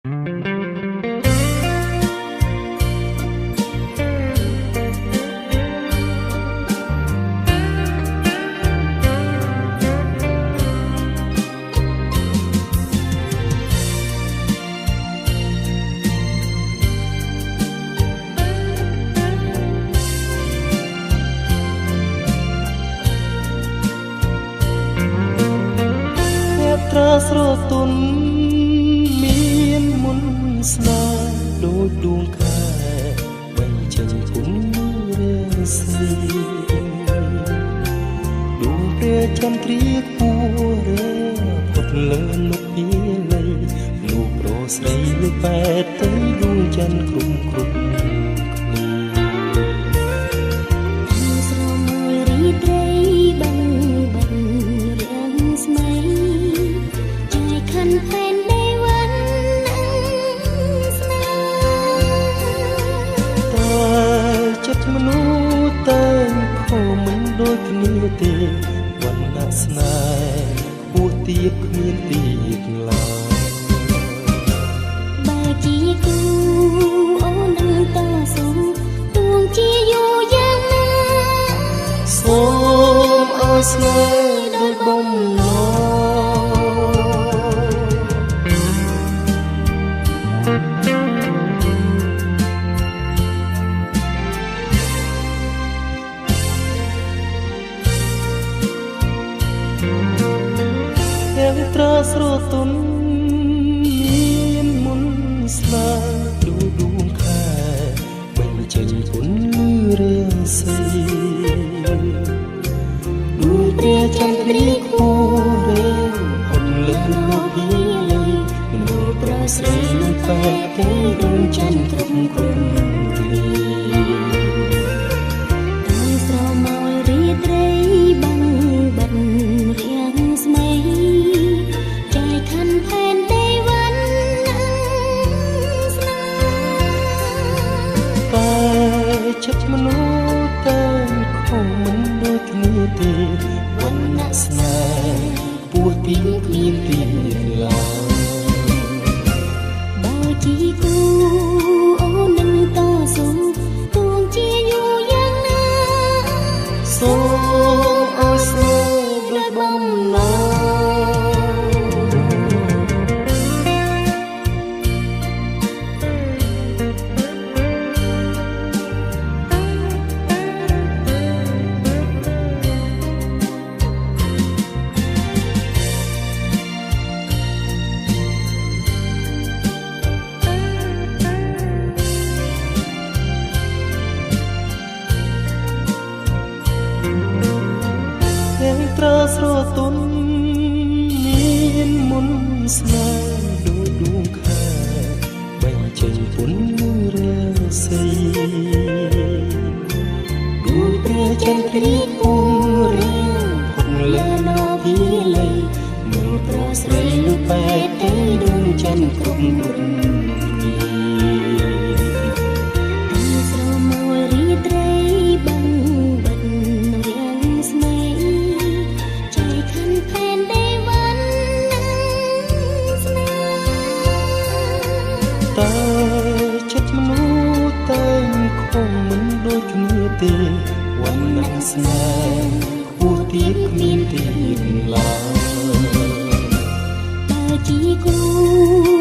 ស្រទន់មានមុនស្នេហ៍ដូចដួងខែបែកចេញគុណរាសីដួងព្រះចន្ទ្រាគួរេផុតលើនុកពីលៃលោកប្រុសស្រីលើបែកទៅដួងច័ន្ទគ្រប់គ្រប់មនុស្សតែខុសមិនដូចគ្នាទេវណ្ណៈស្នេហ៍ពោះទៀបគ្មានទៀតឡើយបើជាគូអូននឹងតស៊ូទួងជាយូរយ៉ាងណាសូមឲ្យស្នេហ៍ដូចបំណងត្រាស្រទន់មានមុនស្នេហ៍ដូចដួងខែបែកចេញគុណរាសីដួងព្រះចន្ទ្រាគួរេផុតលើលោកពីលៃមនុស្សប្រស្រីនឹងបែកទៅដួងច័ន្ទគ្រប់គ្រប់គ្នាតែស្រមោលរីត្រីបាំងបិទរាំងស្មីចិត្តមនុស្សតែខុសមិនដូចគ្នាទេវណ្ណៈស្នេហ៍ពោះទៀបគ្មានទៀតឡើយបើជាគូអូននឹងតស៊ូទួងជាយូរយ៉ាងណាសូមឲ្យស្នេហ៍ដូចបំណងត្រាស្រទន់មានមុនស្នេហ៍ដូចដួងខែបែកចេញគុណរាសីដួងព្រះចន្ទ្រាគួរេផុតលើនៅពីលៃមើលប្រស្រីលើបែកទៅដួងច័ន្ទគ្រប់គ្រប់តែចិត្តមនុស្សតែខុសមិនដូចគ្នាទេវណ្ណៈស្នេហ៍ពោះទៀបគ្មានទៀតឡើយបើជាគូ